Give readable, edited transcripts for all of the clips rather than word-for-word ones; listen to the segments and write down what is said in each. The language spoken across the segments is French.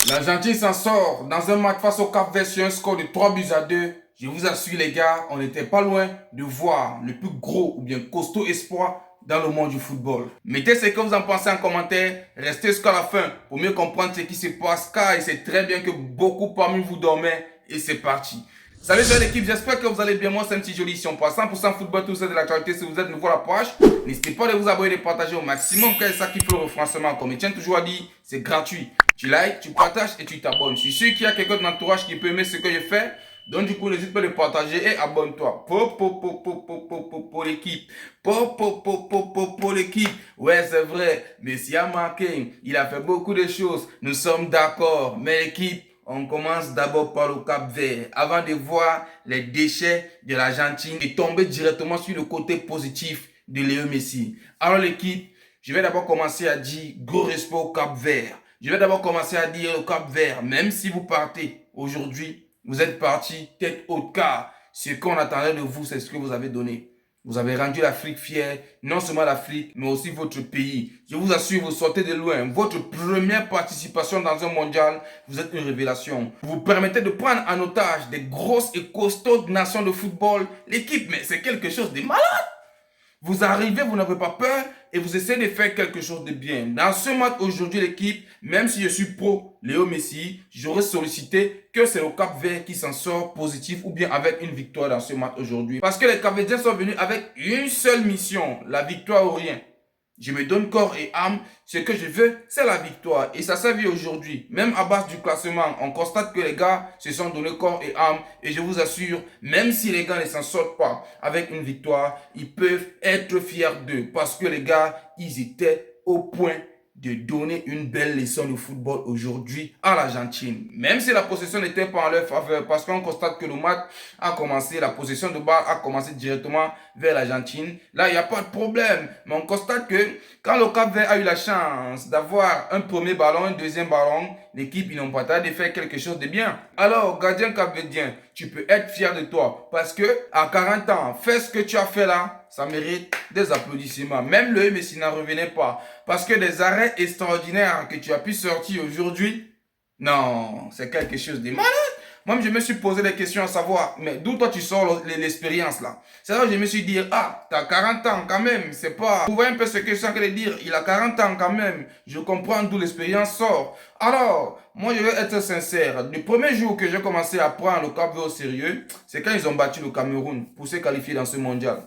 L'Argentine s'en sort dans un match face au Cap-Vert sur un score de 3 buts à 2. Je vous assure les gars, on n'était pas loin de voir le plus gros ou bien costaud espoir dans le monde du football. Mettez ce que vous en pensez en commentaire, restez jusqu'à la fin pour mieux comprendre ce qui se passe car il sait très bien que beaucoup parmi vous dormaient et c'est parti. Salut l'équipe, j'espère que vous allez bien. Moi c'est un petit joli. Si on passe 100% football, tout ça de l'actualité. Si vous êtes nouveau à la page, n'hésitez pas à vous abonner et de partager au maximum car c'est ça qui fait le refrancement. Comme il tient toujours à dire, c'est gratuit. Tu likes, tu partages et tu t'abonnes. Je suis sûr qu'il y a quelqu'un de l'entourage qui peut aimer ce que je fais. Donc du coup, n'hésite pas à le partager et abonne-toi. Pour l'équipe. Pour l'équipe. Ouais, c'est vrai. Messi a marqué. Il a fait beaucoup de choses. Nous sommes d'accord. Mais l'équipe, on commence d'abord par le Cap-Vert avant de voir les déchets de l'Argentine et tomber directement sur le côté positif de Léo Messi. Alors l'équipe, je vais d'abord commencer à dire gros respect au Cap-Vert. Je vais d'abord commencer à dire au Cap-Vert, même si vous partez aujourd'hui, vous êtes parti tête haute car ce qu'on attendait de vous, c'est ce que vous avez donné. Vous avez rendu l'Afrique fière, non seulement l'Afrique, mais aussi votre pays. Je vous assure, vous sortez de loin. Votre première participation dans un mondial, vous êtes une révélation. Vous vous permettez de prendre en otage des grosses et costaudes nations de football. L'équipe, mais c'est quelque chose de malade. Vous arrivez, vous n'avez pas peur et vous essayez de faire quelque chose de bien. Dans ce match aujourd'hui, l'équipe, même si je suis pro Léo Messi, j'aurais sollicité que c'est le Cap-Vert qui s'en sort positif ou bien avec une victoire dans ce match aujourd'hui. Parce que les Cap-Verdiens sont venus avec une seule mission, la victoire ou rien. Je me donne corps et âme. Ce que je veux, c'est la victoire. Et ça s'est vu aujourd'hui. Même à base du classement, on constate que les gars se sont donné corps et âme. Et je vous assure, même si les gars ne s'en sortent pas avec une victoire, ils peuvent être fiers d'eux. Parce que les gars, ils étaient au point de donner une belle leçon de football aujourd'hui à l'Argentine. Même si la possession n'était pas en leur faveur, parce qu'on constate que le match a commencé, la possession de balle a commencé directement vers l'Argentine. Là, il n'y a pas de problème. Mais on constate que quand le Cap-Vert a eu la chance d'avoir un premier ballon, un deuxième ballon, l'équipe, ils n'ont pas tardé de faire quelque chose de bien. Alors, gardien cap-verdien, tu peux être fier de toi parce que à 40 ans, fais ce que tu as fait là, ça mérite des applaudissements. Même le Messi n'en revenait pas parce que des arrêts extraordinaires que tu as pu sortir aujourd'hui, non, c'est quelque chose de malade. Moi, je me suis posé des questions à savoir, mais d'où toi tu sors l'expérience là? C'est là que je me suis dit, ah, t'as 40 ans quand même, c'est pas... Vous voyez un peu ce que je suis en train de dire, il a 40 ans quand même, je comprends d'où l'expérience sort. Alors, moi je vais être sincère, le premier jour que j'ai commencé à prendre le Cap-Vert au sérieux, c'est quand ils ont battu le Cameroun pour se qualifier dans ce mondial.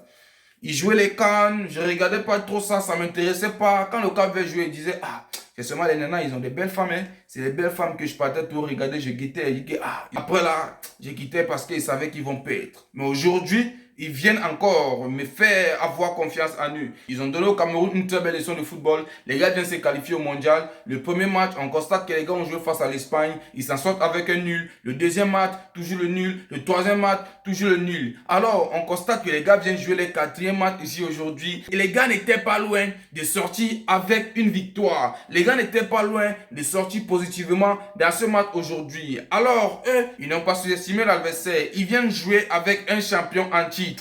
Ils jouaient les cannes, je regardais pas trop ça, ça m'intéressait pas. Quand le Cap-Vert jouait, ils disaient, ah, c'est seulement les nanas, ils ont des belles femmes, hein. C'est les belles femmes que je partais tout regarder, je quittais, je disais, ah. Après là, je quittais parce qu'ils savaient qu'ils vont perdre. Mais aujourd'hui, ils viennent encore me faire avoir confiance en eux. Ils ont donné au Cameroun une très belle leçon de football. Les gars viennent se qualifier au mondial. Le premier match, on constate que les gars ont joué face à l'Espagne. Ils s'en sortent avec un nul. Le deuxième match, toujours le nul. Le troisième match, toujours le nul. Alors, on constate que les gars viennent jouer les quatrième match ici aujourd'hui. Et les gars n'étaient pas loin de sortir avec une victoire. Les gars n'étaient pas loin de sortir positivement dans ce match aujourd'hui. Alors, eux, ils n'ont pas sous-estimé l'adversaire. Ils viennent jouer avec un champion en titre.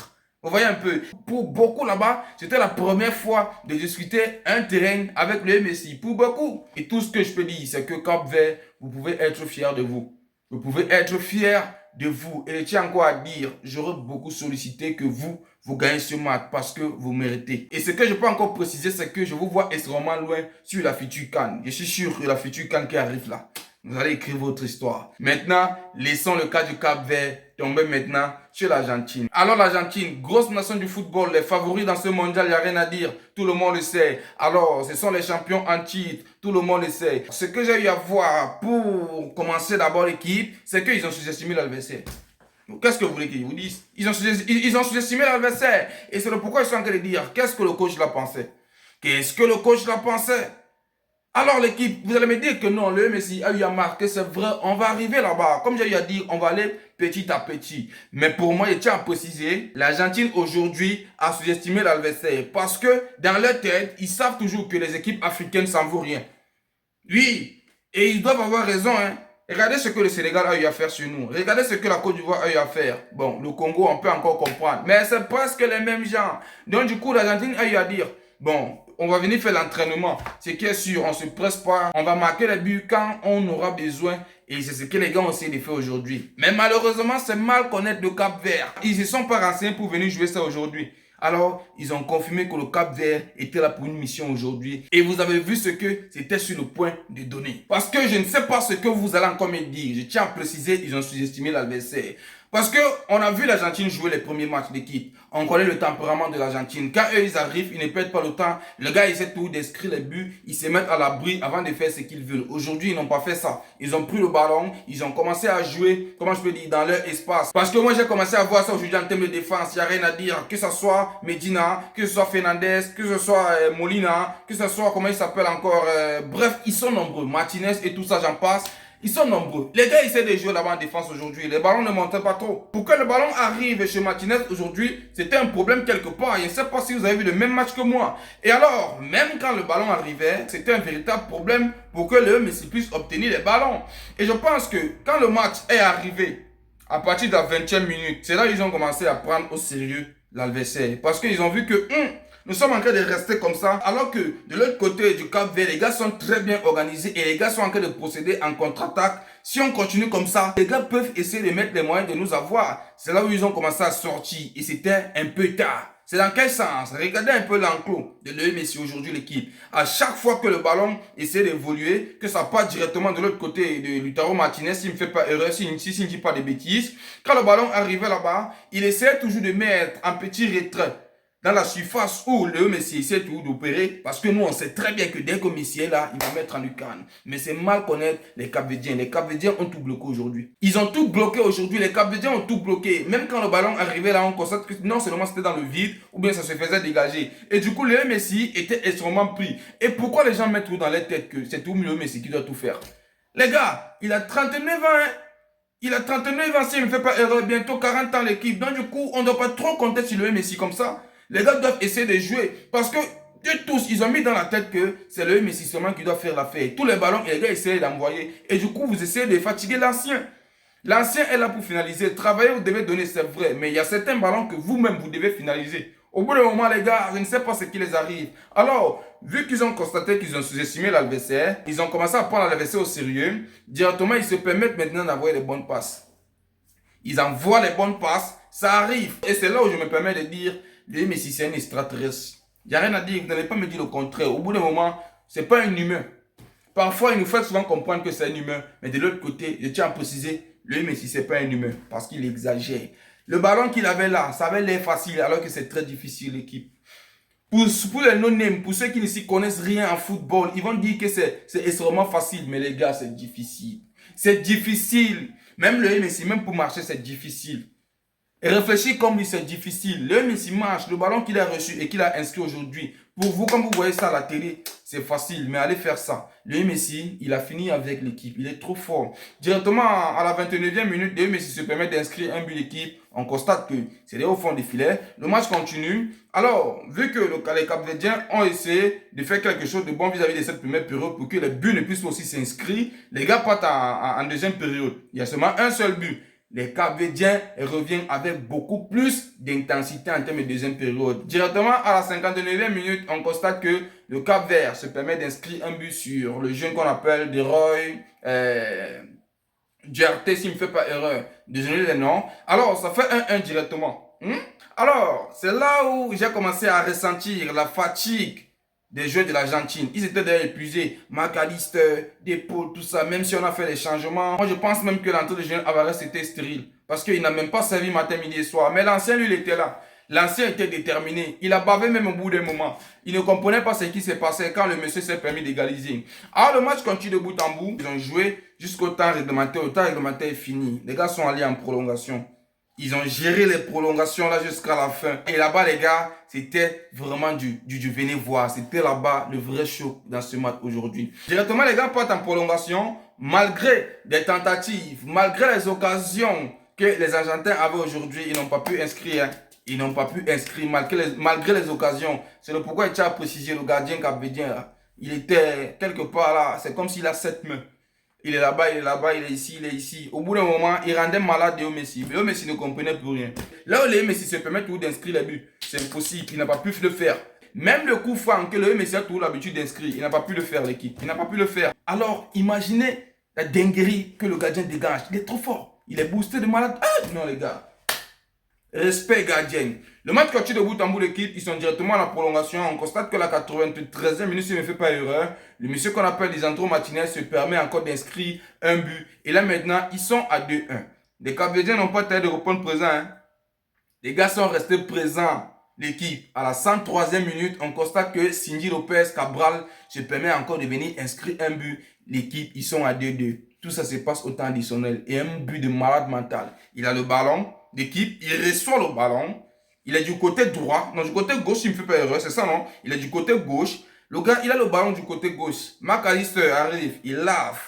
Vous voyez un peu, pour beaucoup là-bas, c'était la première fois de discuter un terrain avec le Messi. Pour beaucoup. Et tout ce que je peux dire, c'est que Cap-Vert, vous pouvez être fiers de vous. Vous pouvez être fiers de vous. Et je tiens encore à dire, j'aurais beaucoup sollicité que vous gagnez ce match parce que vous méritez. Et ce que je peux encore préciser, c'est que je vous vois extrêmement loin sur la future CAN. Je suis sûr que la future CAN qui arrive là, vous allez écrire votre histoire. Maintenant, laissons le cas du Cap-Vert tomber maintenant sur l'Argentine. Alors l'Argentine, grosse nation du football, les favoris dans ce mondial, il n'y a rien à dire. Tout le monde le sait. Alors, ce sont les champions en titre. Tout le monde le sait. Ce que j'ai eu à voir pour commencer d'abord l'équipe, c'est qu'ils ont sous-estimé l'adversaire. Qu'est-ce que vous voulez qu'ils vous disent? Ils ont sous-estimé l'adversaire. Et c'est le pourquoi ils sont en train de dire, qu'est-ce que le coach l'a pensé? Qu'est-ce que le coach l'a pensé? Alors l'équipe, vous allez me dire que non, le Messi a eu à marquer, c'est vrai, on va arriver là-bas. Comme j'ai eu à dire, on va aller petit à petit. Mais pour moi, je tiens à préciser, l'Argentine aujourd'hui a sous-estimé l'adversaire. Parce que dans leur tête, ils savent toujours que les équipes africaines s'en vaut rien. Oui, et ils doivent avoir raison, hein. Regardez ce que le Sénégal a eu à faire sur nous. Regardez ce que la Côte d'Ivoire a eu à faire. Bon, le Congo, on peut encore comprendre. Mais c'est presque les mêmes gens. Donc du coup, l'Argentine a eu à dire, bon, on va venir faire l'entraînement. C'est qui est sûr, on se presse pas. On va marquer les buts quand on aura besoin. Et c'est ce que les gars ont essayé de faire aujourd'hui. Mais malheureusement, c'est mal connaître le Cap-Vert. Ils ne se sont pas renseignés pour venir jouer ça aujourd'hui. Alors, ils ont confirmé que le Cap-Vert était là pour une mission aujourd'hui. Et vous avez vu ce que c'était sur le point de donner. Parce que je ne sais pas ce que vous allez encore me dire. Je tiens à préciser, ils ont sous-estimé l'adversaire. Parce que on a vu l'Argentine jouer les premiers matchs d'équipe. On connaît le tempérament de l'Argentine. Quand eux, ils arrivent, ils ne perdent pas le temps. Le gars, il sait tout d'inscrire les buts. Ils se mettent à l'abri avant de faire ce qu'ils veulent. Aujourd'hui, ils n'ont pas fait ça. Ils ont pris le ballon. Ils ont commencé à jouer, comment je peux dire, dans leur espace. Parce que moi, j'ai commencé à voir ça aujourd'hui en termes de défense. Il n'y a rien à dire. Que ce soit Medina, que ce soit Fernandez, que ce soit Molina, que ce soit, comment il s'appelle encore. Bref, ils sont nombreux. Martinez et tout ça, j'en passe. Ils sont nombreux. Les gars essaient de jouer là-bas en défense aujourd'hui. Les ballons ne montaient pas trop. Pour que le ballon arrive chez Martinez aujourd'hui, c'était un problème quelque part. Je ne sais pas si vous avez vu le même match que moi. Et alors, même quand le ballon arrivait, c'était un véritable problème pour que le Messi puisse obtenir les ballons. Et je pense que quand le match est arrivé, à partir de la 20e minute, c'est là qu'ils ont commencé à prendre au sérieux l'adversaire. Parce qu'ils ont vu que nous sommes en train de rester comme ça, alors que de l'autre côté du Cap-Vert, les gars sont très bien organisés et les gars sont en train de procéder en contre-attaque. Si on continue comme ça, les gars peuvent essayer de mettre les moyens de nous avoir. C'est là où ils ont commencé à sortir et c'était un peu tard. C'est dans quel sens? Regardez un peu l'enclos de Léo Messi aujourd'hui, l'équipe. À chaque fois que le ballon essaie d'évoluer, que ça part directement de l'autre côté de Lautaro Martinez, s'il ne fait pas erreur, s'il ne dit pas de bêtises, quand le ballon arrivait là-bas, il essaie toujours de mettre un petit retrait dans la surface où Léo Messi essaie toujours d'opérer, parce que nous on sait très bien que dès que Messi est là, il va mettre en lucarne. Mais c'est mal connaître les Cap-Verdiens. Les Cap-Verdiens ont tout bloqué aujourd'hui. Ils ont tout bloqué aujourd'hui. Les Cap-Verdiens ont tout bloqué. Même quand le ballon arrivait là, on constate que non seulement c'était dans le vide, ou bien ça se faisait dégager. Et du coup, Léo Messi était extrêmement pris. Et pourquoi les gens mettent tout dans leur tête que c'est tout Léo Messi qui doit tout faire? Les gars, il a 39 ans, hein? Il a 39 ans, s'il ne fait pas erreur, bientôt 40 ans l'équipe. Donc du coup, on ne doit pas trop compter sur Léo Messi comme ça. Les gars doivent essayer de jouer. Parce que tous, ils ont mis dans la tête que c'est le Messi seulement qui doit faire l'affaire. Tous les ballons, et les gars essayent d'envoyer. Et du coup, vous essayez de fatiguer l'ancien. L'ancien est là pour finaliser. Travailler, vous devez donner, c'est vrai. Mais il y a certains ballons que vous-même, vous devez finaliser. Au bout d'un moment, les gars, je ne sais pas ce qui les arrive. Alors, vu qu'ils ont constaté qu'ils ont sous-estimé l'adversaire, ils ont commencé à prendre l'adversaire au sérieux. Directement, ils se permettent maintenant d'envoyer les bonnes passes. Ils envoient les bonnes passes, ça arrive. Et c'est là où je me permets de dire, Léo Messi, c'est un extraterrestre. Il n'y a rien à dire, vous n'allez pas me dire le contraire. Au bout d'un moment, ce n'est pas un humain. Parfois, il nous fait souvent comprendre que c'est un humain. Mais de l'autre côté, je tiens à préciser, Léo Messi, ce n'est pas un humain. Parce qu'il exagère. Le ballon qu'il avait là, ça avait l'air facile, alors que c'est très difficile, l'équipe. Pour les non-name, pour ceux qui ne s'y connaissent rien en football, ils vont dire que c'est extrêmement facile. Mais les gars, c'est difficile. C'est difficile. Même Léo Messi, même pour marcher, c'est difficile. Et réfléchir comme lui, c'est difficile. Léo Messi marche, le ballon qu'il a reçu et qu'il a inscrit aujourd'hui. Pour vous, quand vous voyez ça à la télé, c'est facile. Mais allez faire ça. Léo Messi, il a fini avec l'équipe. Il est trop fort. Directement à la 29e minute, Léo Messi se permet d'inscrire un but d'équipe. On constate que c'est au fond des filets. Le match continue. Alors, vu que les Cap-Verdiens ont essayé de faire quelque chose de bon vis-à-vis de cette première période pour que les buts ne puissent aussi s'inscrire, les gars partent en deuxième période. Il y a seulement un seul but. Les Cap-Verdiens reviennent avec beaucoup plus d'intensité en termes de deuxième période. Directement à la 59e minute, on constate que le Cap-Vert se permet d'inscrire un but sur le jeune qu'on appelle Deroy Duarte, s'il ne me fait pas erreur. Désolé les noms. Alors, ça fait 1-1 directement. Alors, c'est là où j'ai commencé à ressentir la fatigue des joueurs de l'Argentine. Ils étaient déjà épuisés. McAllister, Depol, tout ça. Même si on a fait les changements. Moi, je pense même que l'entrée de Julien Alvarez était stérile. Parce qu'il n'a même pas servi matin, midi et soir. Mais l'ancien, lui, il était là. L'ancien était déterminé. Il a bavé même au bout d'un moment. Il ne comprenait pas ce qui s'est passé quand le monsieur s'est permis d'égaliser. Alors, le match continue de bout en bout. Ils ont joué jusqu'au temps réglementaire. Le temps réglementaire est fini. Les gars sont allés en prolongation. Ils ont géré les prolongations là jusqu'à la fin. Et là-bas, les gars, c'était vraiment du venez voir. C'était là-bas le vrai show dans ce match aujourd'hui. Directement, les gars partent en prolongation. Malgré des tentatives, malgré les occasions que les Argentins avaient aujourd'hui, ils n'ont pas pu inscrire. Ils n'ont pas pu inscrire malgré les occasions. C'est le pourquoi il tient à préciser le gardien capverdien. Il était quelque part là. C'est comme s'il a 7 mains. Il est là-bas, il est là-bas, il est ici, il est ici. Au bout d'un moment, il rendait malade Léo Messi. Léo Messi ne comprenait plus rien. Là où Léo Messi se permet toujours d'inscrire les buts, c'est impossible. Il n'a pas pu le faire. Même le coup franc que le Messi a toujours l'habitude d'inscrire, il n'a pas pu le faire, l'équipe. Il n'a pas pu le faire. Alors, imaginez la dinguerie que le gardien dégage. Il est trop fort. Il est boosté de malade. Ah, non, les gars. Respect gardien. Le match continue de bout en bout l'équipe. Ils sont directement à la prolongation. On constate que la 93e minute, s'il ne me fait pas erreur, le monsieur qu'on appelle Lisandro Martinez se permet encore d'inscrire un but. Et là maintenant, ils sont à 2-1. Les Capverdiens n'ont pas tardé de répondre présent. Hein. Les gars sont restés présents. L'équipe, à la 103e minute, on constate que Cindy Lopez Cabral se permet encore de venir inscrire un but. L'équipe, ils sont à 2-2. Tout ça se passe au temps additionnel. Et un but de malade mental. Il a le ballon d'équipe, il reçoit le ballon. Il est du côté droit. Non, du côté gauche, il me fait pas erreur, c'est ça, non? Il est du côté gauche. Le gars, il a le ballon du côté gauche. McAllister arrive, il lave.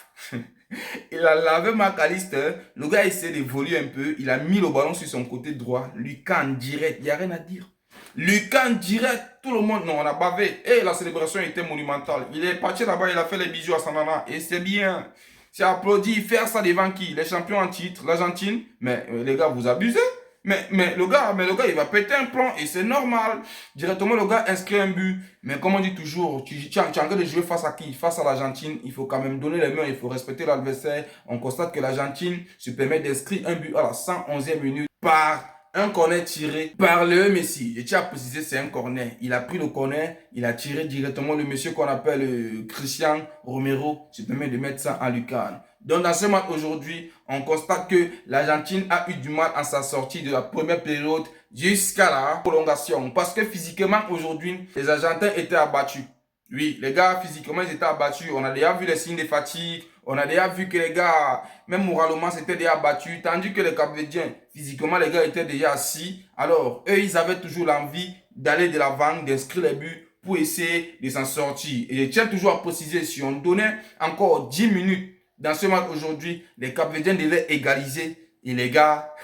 Il a lavé McAllister. Le gars essaie d'évoluer un peu. Il a mis le ballon sur son côté droit. Lucas en direct. Il n'y a rien à dire. Lucas en direct. Tout le monde, non, on a bavé. Et la célébration était monumentale. Il est parti là-bas, il a fait les bisous à Sanana. Et c'est bien. C'est applaudi. Faire ça devant qui? Les champions en titre, l'Argentine. Mais les gars, vous abusez. Mais le gars, il va péter un plomb et c'est normal. Directement, le gars inscrit un but. Mais comme on dit toujours, tu es en train de jouer face à qui? Face à l'Argentine. Il faut quand même donner les mains, il faut respecter l'adversaire. On constate que l'Argentine se permet d'inscrire un but à la 111e minute par un corner tiré par le Messi. Je tiens à préciser, c'est un corner. Il a pris le corner, il a tiré directement le monsieur qu'on appelle Christian Romero. Se permet de mettre ça en lucarne. Donc dans ce match aujourd'hui, on constate que l'Argentine a eu du mal à sa sortie de la première période jusqu'à la prolongation. Parce que physiquement aujourd'hui, les Argentins étaient abattus. Oui, les gars, physiquement, ils étaient abattus. On a déjà vu les signes de fatigue. On a déjà vu que les gars, même moralement, c'était déjà abattus. Tandis que les Capverdiens, physiquement, les gars étaient déjà assis. Alors, eux, ils avaient toujours l'envie d'aller de l'avant, d'inscrire les buts pour essayer de s'en sortir. Et je tiens toujours à préciser, si on donnait encore 10 minutes dans ce match aujourd'hui, les Capverdiens devaient égaliser. Et les gars,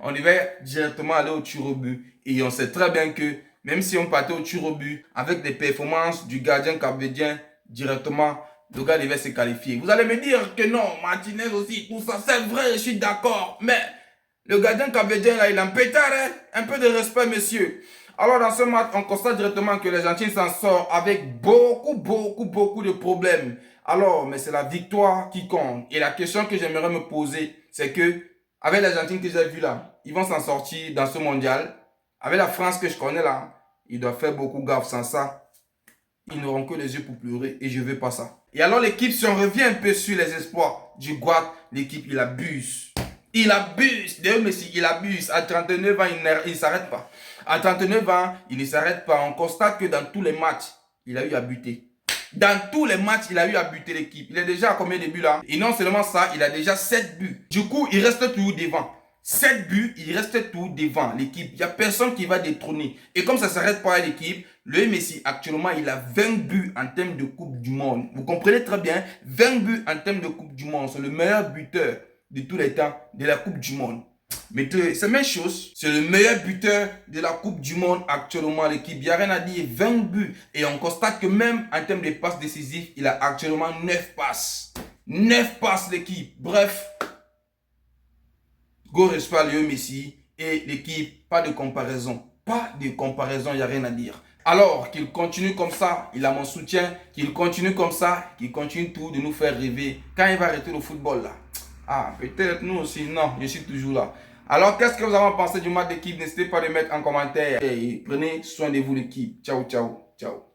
on devait directement aller au tir au but. Et on sait très bien que même si on partait au tir au but, avec des performances du gardien capverdien, directement, le gars devait se qualifier. Vous allez me dire que non, Martinez aussi, tout ça, c'est vrai, je suis d'accord. Mais le gardien capverdien, là, il a un pétard, hein? Un peu de respect, messieurs. Alors, dans ce match, on constate directement que l'Argentine s'en sort avec beaucoup de problèmes. Alors, mais c'est la victoire qui compte. Et la question que j'aimerais me poser, c'est que, avec l'Argentine que j'ai vu là, ils vont s'en sortir dans ce mondial. Avec la France que je connais là, ils doivent faire beaucoup gaffe. Sans ça, ils n'auront que les yeux pour pleurer et je veux pas ça. Et alors l'équipe, si on revient un peu sur les espoirs du Guad, l'équipe, il abuse. Il abuse. D'ailleurs, Messi, il abuse. À 39 ans, il ne s'arrête pas. À 39 ans, il ne s'arrête pas. On constate que dans tous les matchs, il a eu à buter. Dans tous les matchs, il a eu à buter l'équipe. Il est déjà à combien de buts là? Et non seulement ça, il a déjà 7 buts. Du coup, il reste toujours devant. 7 buts, il reste tout devant l'équipe. Il n'y a personne qui va détrôner. Et comme ça ne s'arrête pas à l'équipe, le Messi, actuellement, il a 20 buts en termes de Coupe du Monde. Vous comprenez très bien, 20 buts en termes de Coupe du Monde. C'est le meilleur buteur de tous les temps de la Coupe du Monde. Mais c'est la même chose, c'est le meilleur buteur de la Coupe du Monde actuellement, l'équipe. Il n'y a rien à dire, 20 buts. Et on constate que même en termes de passes décisives, il a actuellement 9 passes. 9 passes l'équipe. Bref. Go respect à Léo Messi et l'équipe, pas de comparaison. Pas de comparaison, il n'y a rien à dire. Alors qu'il continue comme ça, il a mon soutien, qu'il continue comme ça, qu'il continue tout de nous faire rêver. Quand il va arrêter le football là, ah peut-être nous aussi, non, je suis toujours là. Alors qu'est-ce que vous avez pensé du match d'équipe? N'hésitez pas à le mettre en commentaire et prenez soin de vous l'équipe. Ciao, ciao, ciao.